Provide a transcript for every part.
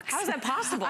How is that possible?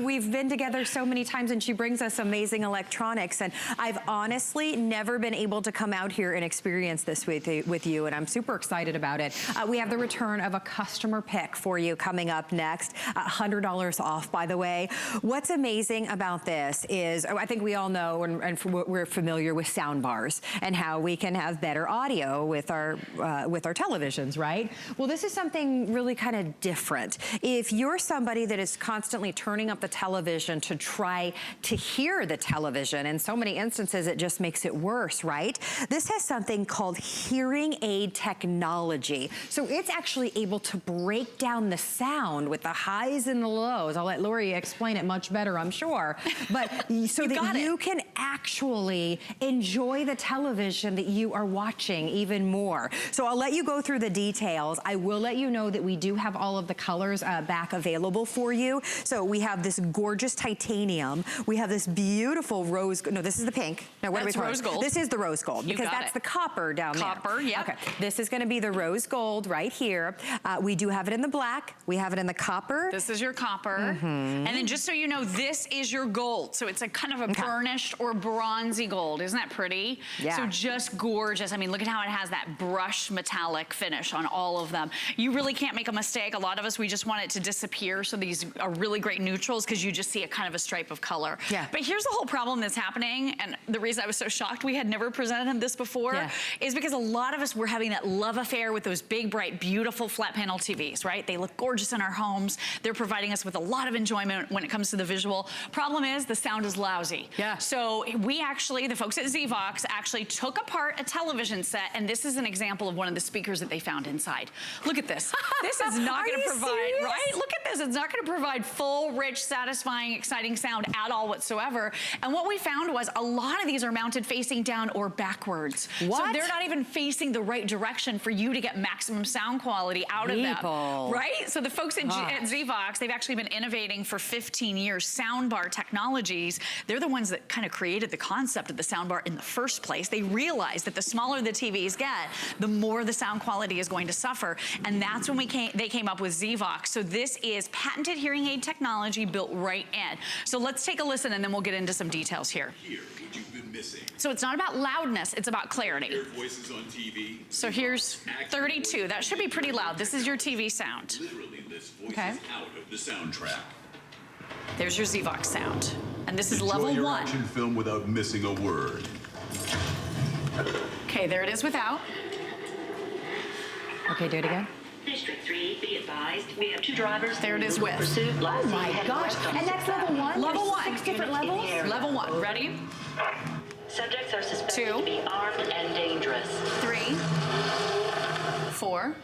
We've been together so many times, and she brings us amazing electronics, and I've honestly never been able to come out here and experience this with you, and I'm super excited about it. We have the return of a customer pick for you coming up next. $100 off, by the way. What's amazing about this is, I think we all know, and we're familiar with soundbars and how we can have better audio with our televisions, right? Well, this is something really kind of different. If you're somebody that is constantly turning up the television to try to hear the television, in so many instances it just makes it worse, right? This has something called hearing aid technology. So it's actually able to break down the sound with the highs and the lows. I'll let Lori explain it much better, I'm sure. But so that you can actually enjoy the television that you are watching even more. So I'll let you go through the details. I will let you know that we do have all of the colors back available for you. So we have this gorgeous titanium. We have this beautiful rose, no, this is the pink. No, what do we call it? Rose gold. This is the rose gold, because that's the copper down there. Copper, yeah. Okay, this is gonna be the rose gold right here. We do have it in the black. We have it in the copper. This is your copper. And then just so you know, this is your gold. So it's a kind of a burnished or bronzy gold. Isn't that pretty? Yeah. So just gorgeous. I mean, look at how it has that brush metallic finish on all of them. You really can't make a mistake. A lot of us, we just want it to disappear. So these are really great neutrals because you just see a kind of a stripe of color. Yeah. But here's the whole problem that's happening, and the reason I was so shocked we had never presented him this before is because a lot of us were having that love affair with those big, bright, beautiful flat panel TVs, right? They look gorgeous in our homes. They're providing us with a lot of enjoyment when it comes to the visual. Problem is the sound is lousy. Yeah. So we actually, the folks at ZVOX actually took apart a television set, and this is an example of one of the speakers that they found inside. Look at this. This is not going to provide, right? Look at this. It's not going to provide full, rich, satisfying, exciting sound at all whatsoever. And what we found was a lot of these are mounted facing down or backwards. What? So they're not even facing the right direction for you to get maximum sound quality out of them. Right? So the folks at ZVOX, they've actually been innovating for 15 years. Soundbar technologies, they're the ones that kind of created the concept of the soundbar in the first place. They realized that the smaller the TVs get, the more the sound quality is going to suffer. And that's when they came up with ZVOX. So this is patented hearing aid technology built right in. So let's take a listen and then we'll get into some details here. So it's not about loudness, it's about clarity. Voices on TV. So here's 32. That should be pretty loud. This is your TV sound. Literally lists voices out of the soundtrack. There's your ZVOX sound. And this is level 1. Enjoy your action film without missing a word. Okay, there it is without. Okay, do it again. District 3, be advised, we have 2 drivers. There it is with. Pursuit, oh my gosh, and that's level 1? Level 1. 6 different levels? Level 1, ready? Subjects are suspected 2. to be armed and dangerous. 3. 4.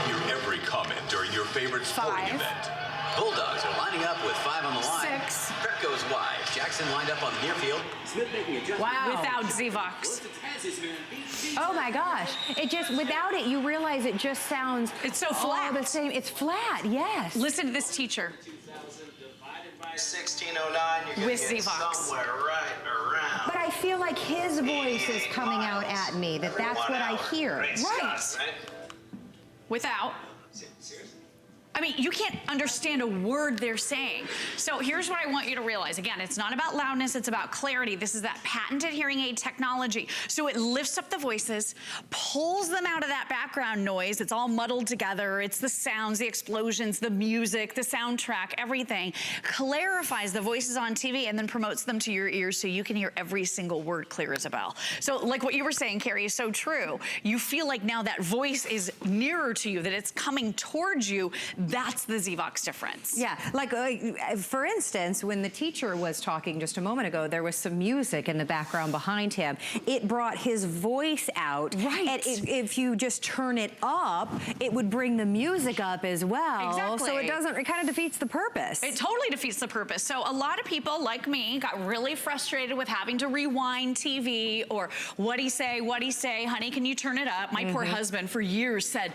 Hear every comment during your favorite sporting 5. event. Bulldogs are lining up with 5 on the line. 6. Prep goes wide. Jackson lined up on the near field. Wow. Without ZVOX. Oh my gosh. It just, without it, you realize it just sounds... It's so flat. The same. It's flat, yes. Listen to this teacher. 1609, you're with ZVOX. Somewhere right around. But I feel like his voice is coming out at me, that's what I hear. Right. Without. I mean, you can't understand a word they're saying. So here's what I want you to realize. Again, it's not about loudness, it's about clarity. This is that patented hearing aid technology. So it lifts up the voices, pulls them out of that background noise. It's all muddled together. It's the sounds, the explosions, the music, the soundtrack, everything. Clarifies the voices on TV and then promotes them to your ears so you can hear every single word clear as a bell. So like what you were saying, Carrie, is so true. You feel like now that voice is nearer to you, that it's coming towards you. That's the ZVOX difference. Yeah, like for instance, when the teacher was talking just a moment ago, there was some music in the background behind him. It brought his voice out. Right. And if you just turn it up, it would bring the music up as well. Exactly. So it kind of defeats the purpose. It totally defeats the purpose. So a lot of people, like me, got really frustrated with having to rewind TV or what'd he say, honey, can you turn it up? My poor husband for years said,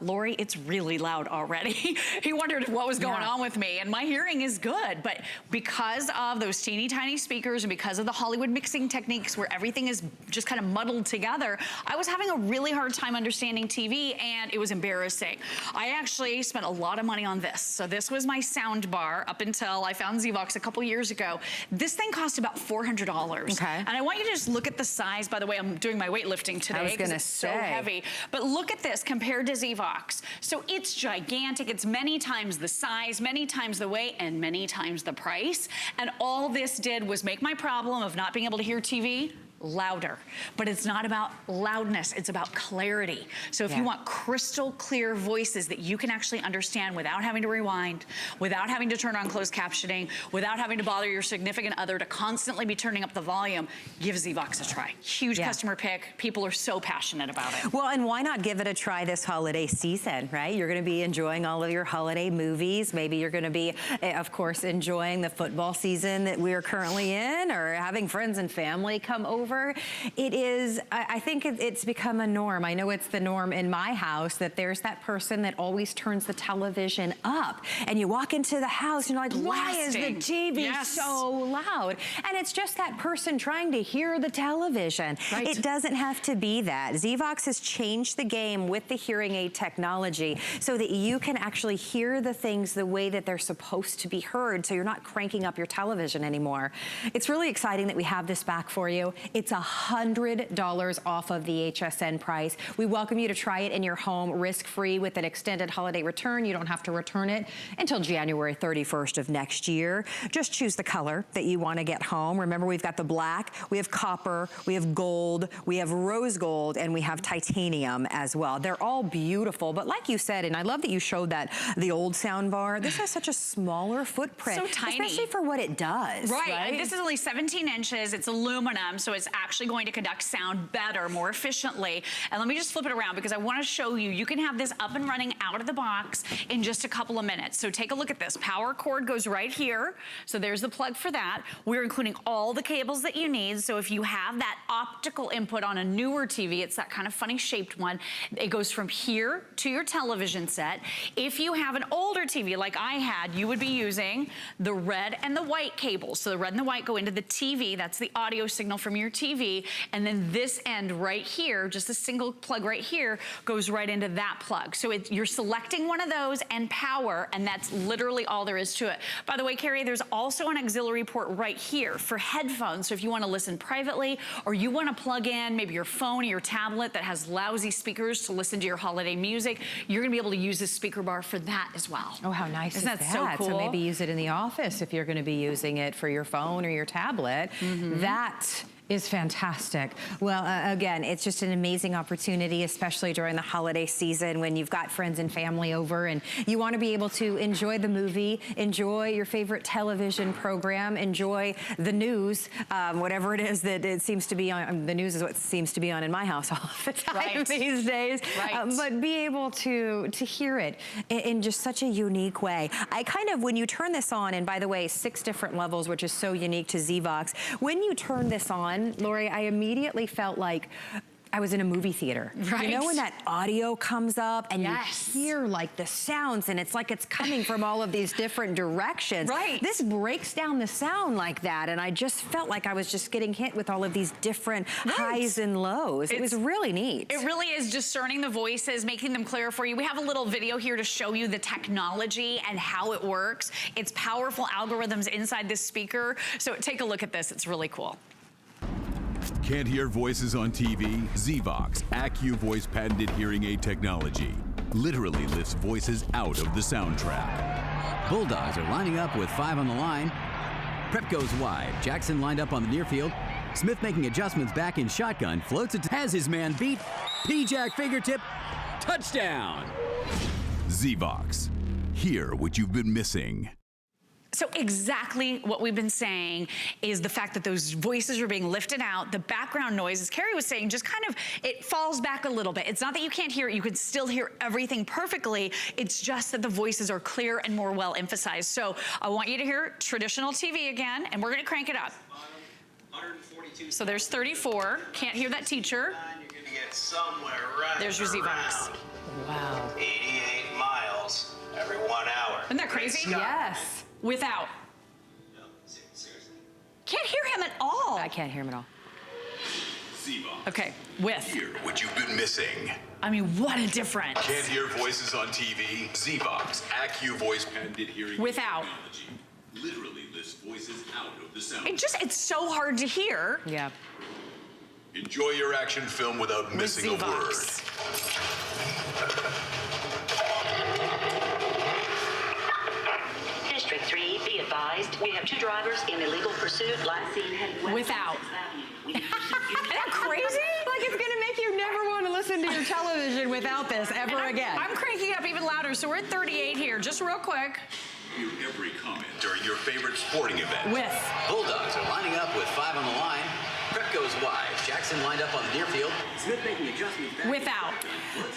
Lori, it's really loud already. he wondered what was going on with me, and my hearing is good, but because of those teeny tiny speakers and because of the Hollywood mixing techniques where everything is just kind of muddled together, I was having a really hard time understanding TV, and it was embarrassing. I actually spent a lot of money on this. So this was my Soundbar up until I found ZVOX a couple years ago. This thing cost about $400. Okay. And I want you to just look at the size. By the way, I'm doing my weightlifting today because it's so heavy. But look at this compared to ZVOX. So it's gigantic. It's many times the size, many times the weight, and many times the price. And all this did was make my problem of not being able to hear TV louder. But it's not about loudness, it's about clarity. So if you want crystal clear voices that you can actually understand without having to rewind, without having to turn on closed captioning, without having to bother your significant other to constantly be turning up the volume, give ZVOX a try. Huge customer pick. People are so passionate about it. Well, and why not give it a try this holiday season, right? You're gonna be enjoying all of your holiday movies. Maybe you're gonna be, of course, enjoying the football season that we're currently in, or having friends and family come over. It is, I think it's become a norm. I know it's the norm in my house that there's that person that always turns the television up. And you walk into the house and you're like, why is the TV so loud? And it's just that person trying to hear the television. Right. It doesn't have to be that. ZVOX has changed the game with the hearing aid technology so that you can actually hear the things the way that they're supposed to be heard, so you're not cranking up your television anymore. It's really exciting that we have this back for you. It's $100 off of the HSN price. We welcome you to try it in your home risk-free with an extended holiday return. You don't have to return it until January 31st of next year. Just choose the color that you want to get home. Remember, we've got the black, we have copper, we have gold, we have rose gold, and we have titanium as well. They're all beautiful, but like you said, and I love that you showed that, the old Soundbar, this has such a smaller footprint. So tiny. Especially for what it does. Right, and this is only 17 inches. It's aluminum, so it's actually going to conduct sound better, more efficiently. And let me just flip it around because I want to show you, you can have this up and running out of the box in just a couple of minutes. So take a look at this. Power cord goes right here. So there's the plug for that. We're including all the cables that you need. So if you have that optical input on a newer TV, it's that kind of funny shaped one. It goes from here to your television set. If you have an older TV like I had, you would be using the red and the white cables. So the red and the white go into the TV. That's the audio signal from your TV. And then this end right here, just a single plug right here, goes right into that plug. So you're selecting one of those and power, and that's literally all there is to it. By the way, Carrie, there's also an auxiliary port right here for headphones. So if you want to listen privately, or you want to plug in maybe your phone or your tablet that has lousy speakers to listen to your holiday music, you're going to be able to use this speaker bar for that as well. Oh, how nice is that? So cool. So maybe use it in the office if you're going to be using it for your phone or your tablet. That is fantastic. Well, again, it's just an amazing opportunity, especially during the holiday season when you've got friends and family over and you want to be able to enjoy the movie, enjoy your favorite television program, enjoy the news, whatever it is that it seems to be on. The news is what seems to be on in my house all the time these days. But be able to hear it in just such a unique way. I kind of, when you turn this on, and by the way, 6 different levels, which is so unique to ZVOX, when you turn this on, Lori, I immediately felt like I was in a movie theater. You know when that audio comes up and you hear like the sounds and it's like it's coming from all of these different directions. This breaks down the sound like that, and I just felt like I was just getting hit with all of these different highs and lows. It was really neat. It really is discerning the voices, making them clear for you. We have a little video here to show you the technology and how it works. It's powerful algorithms inside this speaker. So take a look at this. It's really cool. Can't hear voices on TV? ZVOX AccuVoice patented hearing aid technology literally lifts voices out of the soundtrack. Bulldogs are lining up with 5 on the line. Prep goes wide. Jackson lined up on the near field. Smith making adjustments back in shotgun. Floats it, has his man beat. P-Jack fingertip. Touchdown. ZVOX. Hear what you've been missing. So exactly what we've been saying is the fact that those voices are being lifted out. The background noise, as Carrie was saying, just kind of, it falls back a little bit. It's not that you can't hear it. You can still hear everything perfectly. It's just that the voices are clear and more well emphasized. So I want you to hear traditional TV again, and we're going to crank it up. So there's 34. Can't hear that teacher. You're going to get somewhere right. There's your ZVOX. Wow. 88 miles. Everyone Isn't that crazy? Yes. Without. Can't hear him at all. I can't hear him at all. ZVOX. Okay, with. Hear what you've been missing. I mean, what a difference. Can't hear voices on TV? ZVOX AccuVoice patented hearing Without. technology literally lifts voices out of the sound. It's so hard to hear. Yeah. Enjoy your action film without missing a word. ZVOX. District 3, be advised, we have 2 drivers in illegal pursuit. Last seen heading west. Without. Isn't Isn't that crazy? Like it's gonna make you never want to listen to your television without this ever again. I'm cranking up even louder, so we're at 38 here, just real quick. Hear every comment during your favorite sporting event. With. Bulldogs are lining up with 5 on the line. Prep goes wide. Jackson lined up on the near field. Smith making adjustments back. Without.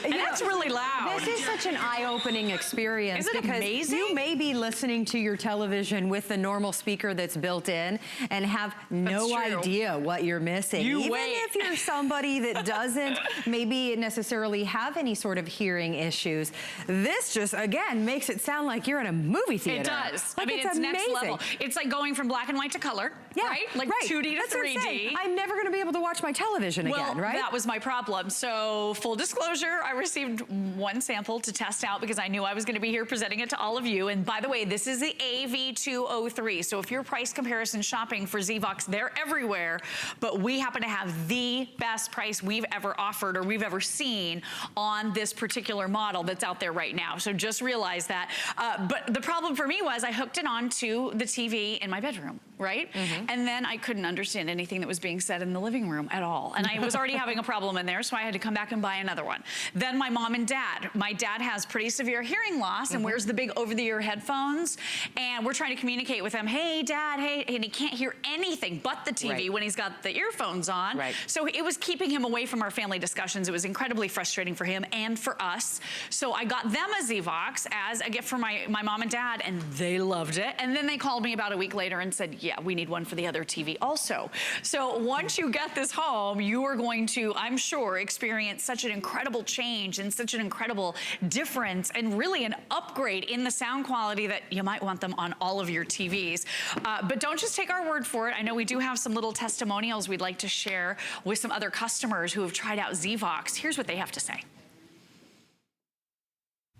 And that's really loud. This is such an eye-opening experience. Isn't it because amazing? you may be listening to your television with the normal speaker that's built in and have no That's true. idea what you're missing. You Even wait. if you're somebody that doesn't maybe necessarily have any sort of hearing issues, this just, again, makes it sound like you're in a movie theater. It does. Like, I mean, it's next amazing. level. It's like going from black and white to color, Yeah, right? Like 2D to That's what I'm 3D. saying. I'm never going to be able to watch my television again, right? That was my problem. So full disclosure, I received 1 sample to test out because I knew I was going to be here presenting it to all of you. And by the way, this is the AV203. So if you're price comparison shopping for ZVOX, they're everywhere. But we happen to have the best price we've ever offered or we've ever seen on this particular model that's out there right now. So just realize that. But the problem for me was I hooked it onto the TV in my bedroom, right? And then I couldn't understand anything that was being said in the living room at all. And I was already having a problem in there, so I had to come back and buy another one. Then my mom and dad. My dad has pretty severe hearing loss and wears the big over-the-ear headphones. And we're trying to communicate with him, hey, Dad, hey, and he can't hear anything but the TV when he's got the earphones on. So it was keeping him away from our family discussions. It was incredibly frustrating for him and for us. So I got them a ZVOX as a gift for my mom and dad, and they loved it. And then they called me about a week later and said, yeah, we need one for the other TV also. So once you get this home, you are going to, I'm sure, experience such an incredible change and such an incredible difference and really an upgrade in the sound quality that you might want them on all of your TVs. But don't just take our word for it. I know we do have some little testimonials we'd like to share with some other customers who have tried out ZVOX. Here's what they have to say.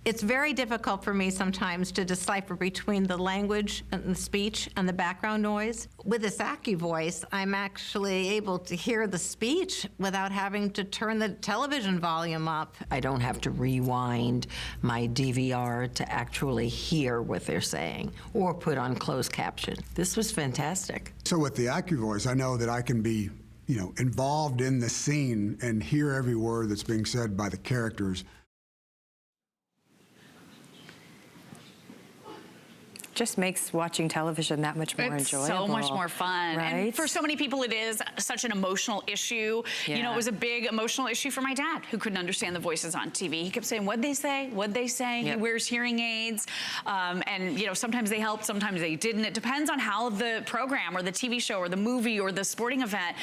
It's very difficult for me sometimes to decipher between the language and the speech and the background noise. With this AccuVoice, I'm actually able to hear the speech without having to turn the television volume up. I don't have to rewind my DVR to actually hear what they're saying or put on closed caption. This was fantastic. So with the AccuVoice, I know that I can be, involved in the scene and hear every word that's being said by the characters. Just makes watching television that much more enjoyable. So much more fun. Right? And for so many people, it is such an emotional issue. You know, it was a big emotional issue for my dad, who couldn't understand the voices on TV. He kept saying, what'd they say? What'd they say? He wears hearing aids. And, sometimes they helped, sometimes they didn't. It depends on how the program or the TV show or the movie or the sporting event,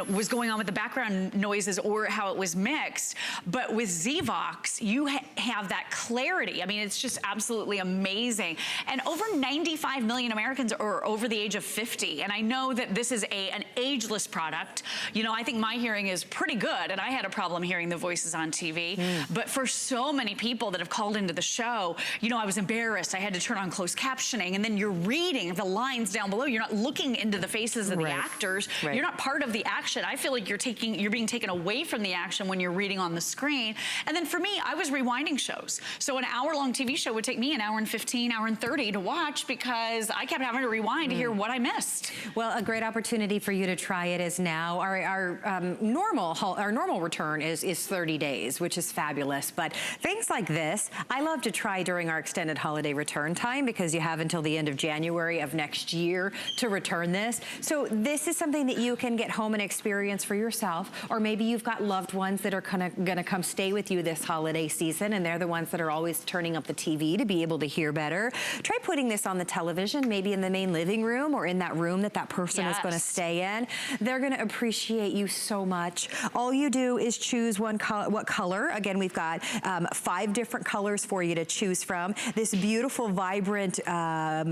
was going on with the background noises or how it was mixed. But with ZVOX, you have that clarity. I mean, it's just absolutely amazing. And over 95 million Americans are over the age of 50. And I know that this is an ageless product. I think my hearing is pretty good, and I had a problem hearing the voices on TV. But for so many people that have called into the show, I was embarrassed. I had to turn on closed captioning, and then you're reading the lines down below. You're not looking into the faces of the actors. You're not part of the action. I feel like you're being taken away from the action when you're reading on the screen. And then for me, I was rewinding shows. So an hour-long TV show would take me an hour and 15, hour and 30 to watch because I kept having to rewind to hear what I missed. Well, a great opportunity for you to try it is now. Our normal return is 30 days, which is fabulous. But things like this, I love to try during our extended holiday return time because you have until the end of January of next year to return this. So this is something that you can get home and experience for yourself, or maybe you've got loved ones that are gonna come stay with you this holiday season, and they're the ones that are always turning up the TV to be able to hear better. Try putting this this on the television, maybe in the main living room or in that room that that person is gonna stay in, they're gonna appreciate you so much. All you do is choose what color. Again, we've got 5 different colors for you to choose from. This beautiful, vibrant, that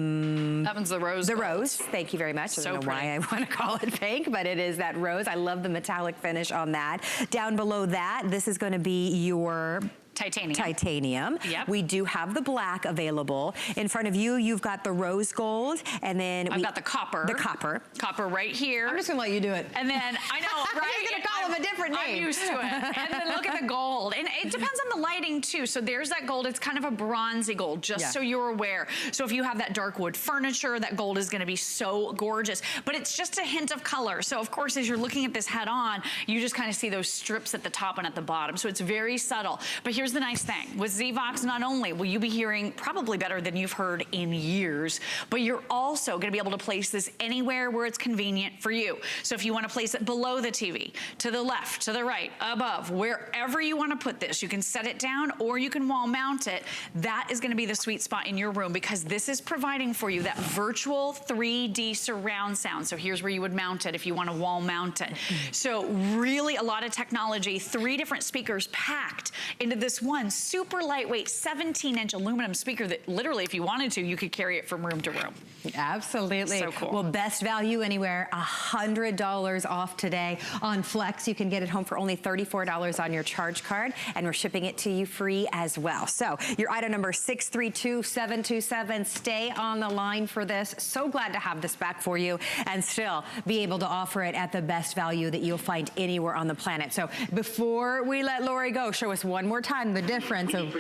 one's the rose. The rose, thank you very much. I don't know why I wanna call it pink, but it is that rose. I love the metallic finish on that. Down below that, this is gonna be your titanium. Yep. We do have the black available. In front of you, you've got the rose gold, and then I've got the copper. The copper. Copper right here. I'm just gonna let you do it. And then, I know, right? You're gonna call them a different name. I'm used to it. And then look at the gold. And it depends on the lighting too. So there's that gold. It's kind of a bronzy gold, just so you're aware. So if you have that dark wood furniture, that gold is gonna be so gorgeous. But it's just a hint of color. So of course, as you're looking at this head on, you just kind of see those strips at the top and at the bottom. So it's very subtle. But here's the nice thing. With ZVOX, not only will you be hearing probably better than you've heard in years, but you're also gonna be able to place this anywhere where it's convenient for you. So if you wanna place it below the TV, to the left, to the right, above, wherever you wanna put this, you can set it down or you can wall mount it. That is gonna be the sweet spot in your room because this is providing for you that virtual 3D surround sound. So here's where you would mount it if you wanna wall mount it. So really a lot of technology, 3 different speakers packed into this one super lightweight 17-inch aluminum speaker that literally, if you wanted to, you could carry it from room to room. Absolutely. So cool. Well, best value anywhere, $100 off today on Flex. You can get it home for only $34 on your charge card, and we're shipping it to you free as well. So your item number 632727. Stay on the line for this. So glad to have this back for you and still be able to offer it at the best value that you'll find anywhere on the planet. So before we let Lori go, show us one more time the difference of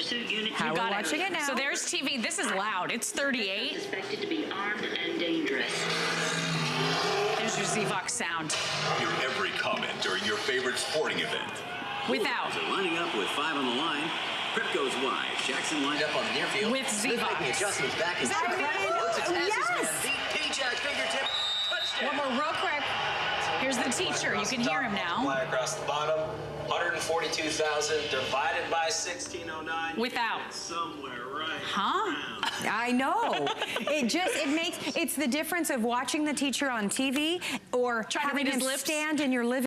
how we're watching it now. So there's TV. This is loud. It's 38. Suspected to be armed and dangerous. There's your ZVOX sound. Hear every comment during your favorite sporting event. Without. They're lining up with 5 on the line. Prep goes wide. Jackson lined up on the near field. With ZVOX. Making adjustments back in that incredible? Yes. P-Jack fingertip. Touchdown. One more real quick. Here's the teacher. You can hear him now. Fly across the bottom. 142,000 divided by 1609. Without. Somewhere right. Huh? I know. It's the difference of watching the teacher on TV or Trying to having read his him lips. stand in your living